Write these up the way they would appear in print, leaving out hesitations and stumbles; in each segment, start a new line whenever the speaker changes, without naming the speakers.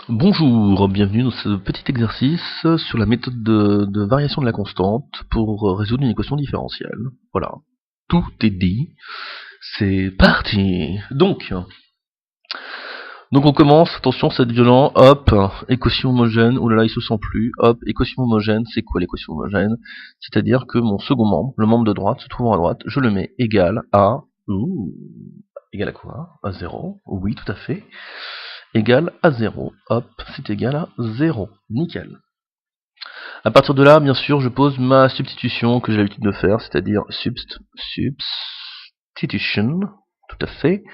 Bonjour, bienvenue dans ce petit exercice sur la méthode de variation de la constante pour résoudre une équation différentielle. Voilà, tout est dit, c'est parti. Donc on commence, attention c'est violent, hop, équation homogène, oh là là il se sent plus, hop, équation homogène, c'est quoi l'équation homogène? C'est-à-dire que mon second membre, le membre de droite, se trouvant à droite, je le mets égal à, égal à quoi? À 0, oui tout à fait. Égal à 0. Hop, c'est égal à 0. Nickel. À partir de là, bien sûr, je pose ma substitution que j'ai l'habitude de faire, c'est-à-dire substitution, tout à fait.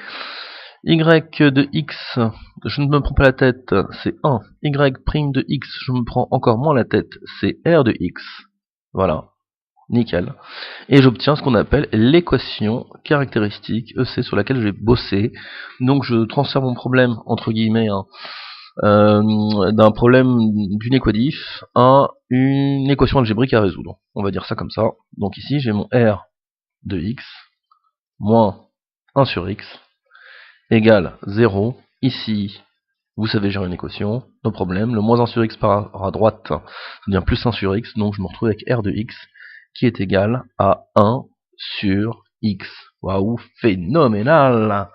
Y de x, je ne me prends pas la tête, c'est 1. Y' de x, je me prends encore moins la tête, c'est R de x. Voilà, nickel. Et j'obtiens ce qu'on appelle l'équation caractéristique EC sur laquelle j'ai bossé. Donc je transfère mon problème, entre guillemets, d'un problème d'une équadif à une équation algébrique à résoudre. On va dire ça comme ça. Donc ici j'ai mon R de x moins 1 sur x égale 0. Ici, vous savez gérer une équation, no problème. Le moins 1 sur x par à droite, ça devient plus 1 sur x, donc je me retrouve avec R de x qui est égal à 1 sur x. Waouh, phénoménal!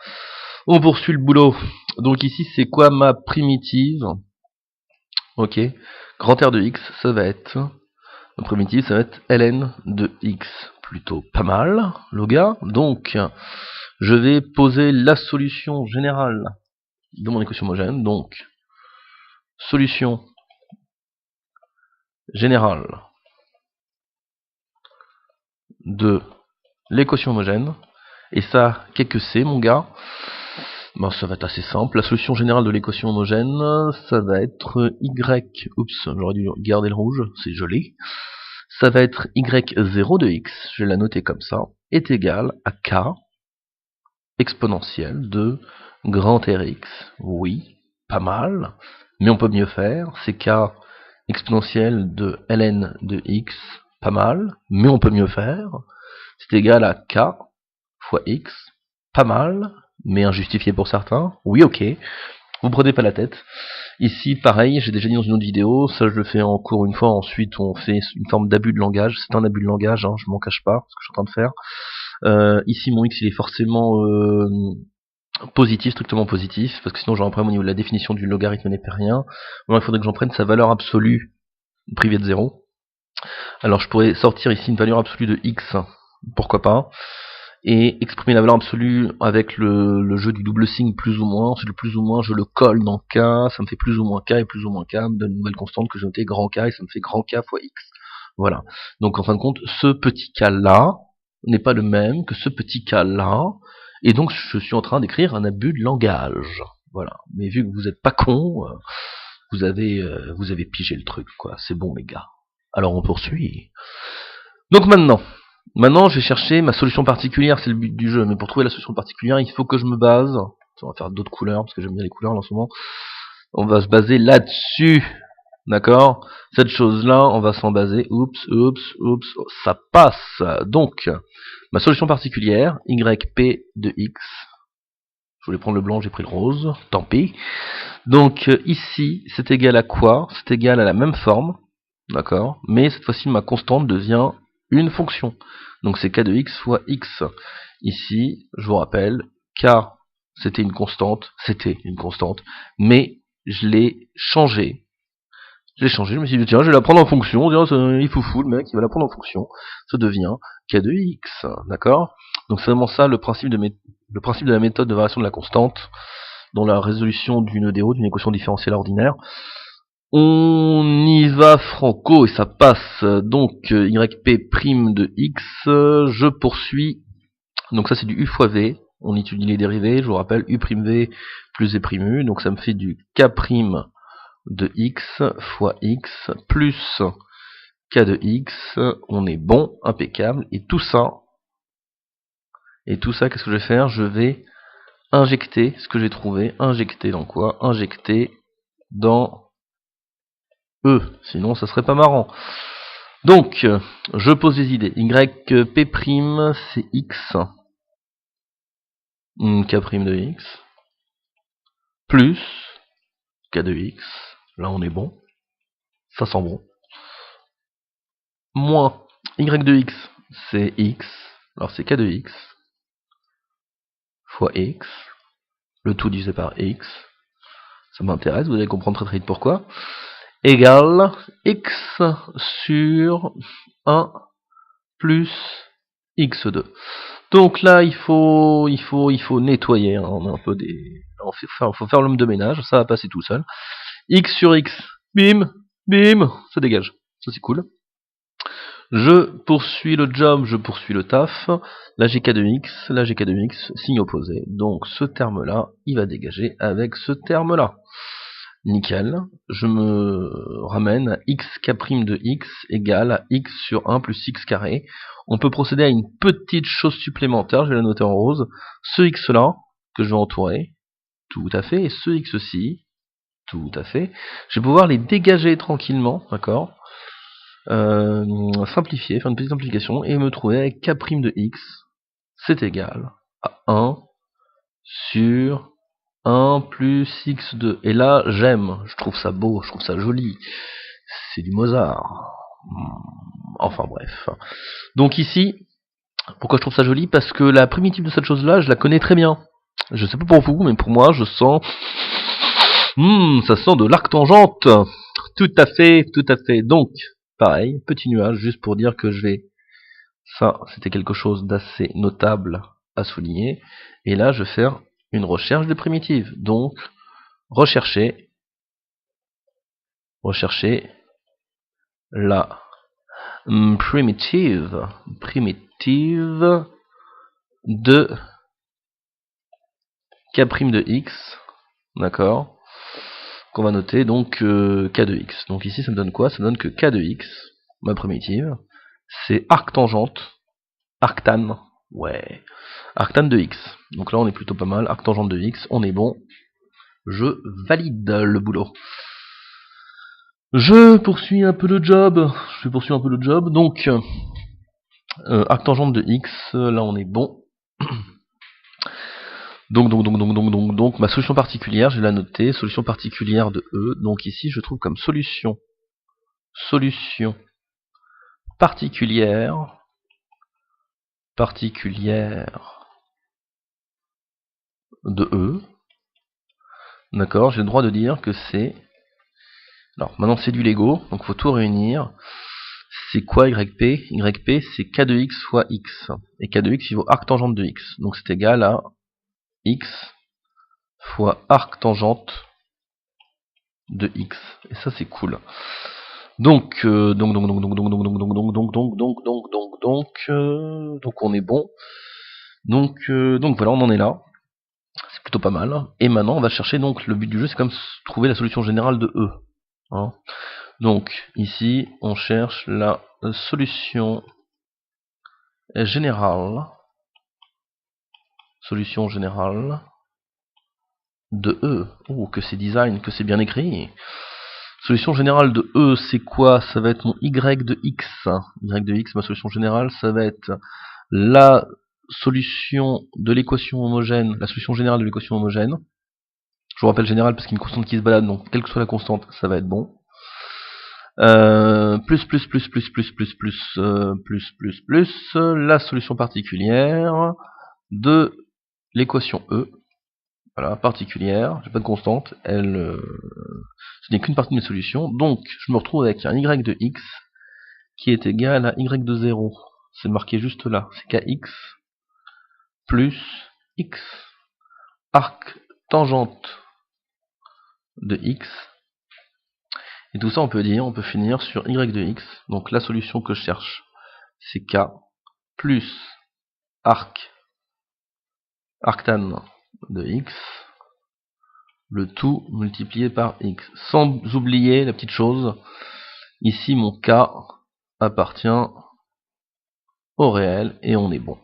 On poursuit le boulot. Donc ici, c'est quoi ma primitive? Ok, grand R de x, ça va être, ma primitive, ça va être ln de x. Plutôt pas mal, le gars. Donc, je vais poser la solution générale de mon équation homogène. Donc, solution générale de l'équation homogène. Et ça, qu'est-ce que c'est, mon gars? Ben, ça va être assez simple. La solution générale de l'équation homogène, ça va être y... Oups, j'aurais dû garder le rouge, c'est joli. Ça va être y0 de x, je vais la noter comme ça, est égal à k exponentielle de grand Rx. Oui, pas mal, mais on peut mieux faire. C'est k exponentielle de ln de x, pas mal, mais on peut mieux faire. C'est égal à k fois x, pas mal, mais injustifié pour certains. Oui, ok, vous prenez pas la tête. Ici, pareil, j'ai déjà dit dans une autre vidéo, ça je le fais en cours une fois, ensuite on fait une forme d'abus de langage. C'est un abus de langage, hein, je m'en cache pas, ce que je suis en train de faire. Ici, mon x il est forcément positif, strictement positif, parce que sinon j'aurai un problème au niveau de la définition du logarithme népérien. Moi, il faudrait que j'en prenne sa valeur absolue privée de 0. Alors je pourrais sortir ici une valeur absolue de x, pourquoi pas, et exprimer la valeur absolue avec le jeu du double signe plus ou moins. Ensuite le plus ou moins je le colle dans k, ça me fait plus ou moins k, et plus ou moins k me donne une nouvelle constante que j'ai notée grand k, et ça me fait grand k fois x. Voilà. Donc en fin de compte, ce petit k là n'est pas le même que ce petit k là, et donc je suis en train d'écrire un abus de langage. Voilà. Mais vu que vous êtes pas con, vous avez pigé le truc, quoi. C'est bon les gars. Alors on poursuit. Donc maintenant je vais chercher ma solution particulière, c'est le but du jeu, mais pour trouver la solution particulière, il faut que je me base, on va faire d'autres couleurs, parce que j'aime bien les couleurs là, en ce moment, on va se baser là-dessus, d'accord? Cette chose-là, on va s'en baser, oups, ça passe. Donc, ma solution particulière, yp de x, je voulais prendre le blanc, j'ai pris le rose, tant pis. Donc ici, c'est égal à quoi? C'est égal à la même forme, d'accord? Mais cette fois-ci, ma constante devient une fonction. Donc c'est k de x fois x. Ici, je vous rappelle, k, c'était une constante, mais je l'ai changé. Je me suis dit, tiens, je vais la prendre en fonction, il faut fou, le mec, il va la prendre en fonction. Ça devient k de x, d'accord? Donc c'est vraiment ça le principe de la méthode de variation de la constante dans la résolution d'une EDO, d'une équation différentielle ordinaire. On y va franco et ça passe. Donc yp' de x, je poursuis. Donc ça c'est du u fois v. On étudie les dérivés, je vous rappelle, u'v plus e'u, donc ça me fait du k' de x fois x plus k de x. On est bon, impeccable. Et tout ça, qu'est-ce que je vais faire? Je vais injecter ce que j'ai trouvé. Injecter dans quoi? Injecter dans E, sinon ça serait pas marrant. Donc, je pose des idées. Yp' c'est x, k' de x, plus k de x, là on est bon, ça sent bon. Moins y de x, c'est x, alors c'est k de x, fois x, le tout divisé par x, ça m'intéresse, vous allez comprendre très très vite pourquoi, égale x sur 1 plus x2. Donc là, il faut nettoyer, hein, on a un peu des... faut faire l'homme de ménage, ça va passer tout seul. X sur x, bim, bim, ça dégage, ça c'est cool. Je poursuis le job, je poursuis le taf, la gk de x, signe opposé. Donc ce terme-là, il va dégager avec ce terme-là. Nickel, je me ramène à xk' de x égale à x sur 1 plus x carré. On peut procéder à une petite chose supplémentaire, je vais la noter en rose. Ce x-là, que je vais entourer, tout à fait, et ce x-ci, tout à fait. Je vais pouvoir les dégager tranquillement, d'accord, simplifier, faire une petite simplification, et me trouver avec k' de x, c'est égal à 1 sur 1 plus x2. Et là, j'aime, je trouve ça beau, je trouve ça joli. C'est du Mozart. Enfin bref. Donc ici, pourquoi je trouve ça joli? Parce que la primitive de cette chose-là, je la connais très bien. Je sais pas pour vous, mais pour moi, je sens... ça sent de l'arc tangente. Tout à fait, tout à fait. Donc, pareil, petit nuage, juste pour dire que je vais... Ça, c'était quelque chose d'assez notable à souligner. Et là, je vais faire une recherche de primitive. Donc, rechercher la primitive de k' de x, d'accord, qu'on va noter donc k de x. Donc ici ça me donne quoi? Ça me donne que k de x, ma primitive, c'est arctangente, arctane, ouais, arctane de x. Donc là on est plutôt pas mal, arctangente de x, on est bon, je valide le boulot. Je poursuis un peu le job, donc arctangente de x, là on est bon. Donc, ma solution particulière, je vais la noter, solution particulière de E. Donc ici, je trouve comme solution particulière de E. D'accord, j'ai le droit de dire que c'est... Alors, maintenant c'est du Lego, donc faut tout réunir. C'est quoi YP? YP, c'est K de X fois X. Et K de X, il vaut arctangente de X. Donc c'est égal à X fois arctangente de X. Et ça, c'est cool. Donc on est bon. Donc voilà, on en est là. C'est plutôt pas mal. Et maintenant, on va chercher, donc le but du jeu, c'est comme trouver la solution générale de E. Hein. Donc ici, on cherche la solution générale de E. Oh, que c'est design, que c'est bien écrit. Solution générale de E, c'est quoi? Ça va être mon Y de X. Y de X, ma solution générale, ça va être la solution de l'équation homogène, la solution générale de l'équation homogène. Je vous rappelle générale parce qu'il y a une constante qui se balade, donc quelle que soit la constante, ça va être bon. Plus la solution particulière de l'équation E. Voilà, particulière, j'ai pas de constante, ce n'est qu'une partie de mes solutions, donc je me retrouve avec un y de x qui est égal à y de 0. C'est marqué juste là, c'est kx plus x arc tangente de x. Et tout ça on peut finir sur y de x, donc la solution que je cherche, c'est k plus arctane de x, le tout multiplié par x. Sans oublier la petite chose, ici mon k appartient au réel et on est bon.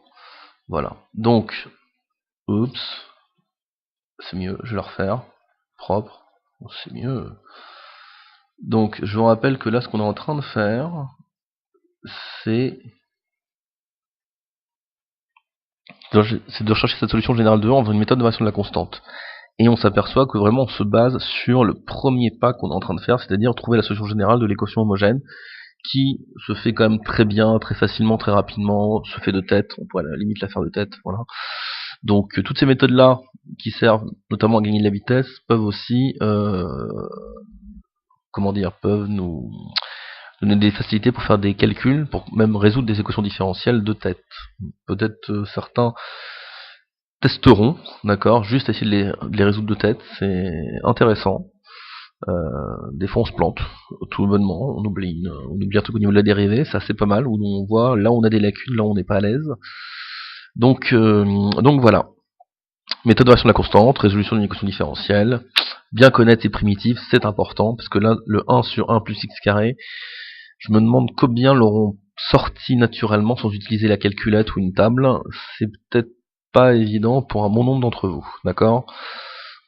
Voilà. Donc, oups, c'est mieux, je vais le refaire. Propre, c'est mieux. Donc, je vous rappelle que là, ce qu'on est en train de faire, c'est de rechercher cette solution générale de E en faisant une méthode de variation de la constante. et on s'aperçoit que vraiment on se base sur le premier pas qu'on est en train de faire, c'est-à-dire trouver la solution générale de l'équation homogène, qui se fait quand même très bien, très facilement, très rapidement, se fait de tête, on pourrait à la limite la faire de tête, voilà. Donc toutes ces méthodes-là, qui servent notamment à gagner de la vitesse, peuvent aussi, peuvent nous donner des facilités pour faire des calculs, pour même résoudre des équations différentielles de tête. Peut-être certains testeront, d'accord, juste essayer de les résoudre de tête, c'est intéressant. Des fois on se plante, tout bonnement, on oublie un truc au niveau de la dérivée, ça c'est pas mal, où on voit là on a des lacunes, là on n'est pas à l'aise. Donc voilà. Méthode de variation de la constante, résolution d'une équation différentielle, bien connaître ses primitives, c'est important, parce que là, le 1 sur 1 plus x carré, je me demande combien l'auront sorti naturellement sans utiliser la calculette ou une table, c'est peut-être pas évident pour un bon nombre d'entre vous, d'accord?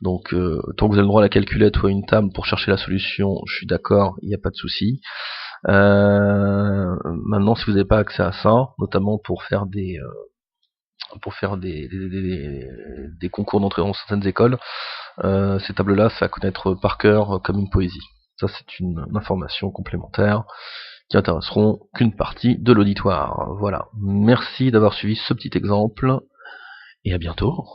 Donc tant que vous avez le droit à la calculette ou à une table pour chercher la solution, je suis d'accord, il n'y a pas de souci. Maintenant, si vous n'avez pas accès à ça, notamment pour faire des concours d'entrée dans certaines écoles, ces tables-là, c'est à connaître par cœur comme une poésie. Ça, c'est une information complémentaire qui intéresseront qu'une partie de l'auditoire. Voilà. Merci d'avoir suivi ce petit exemple, et à bientôt.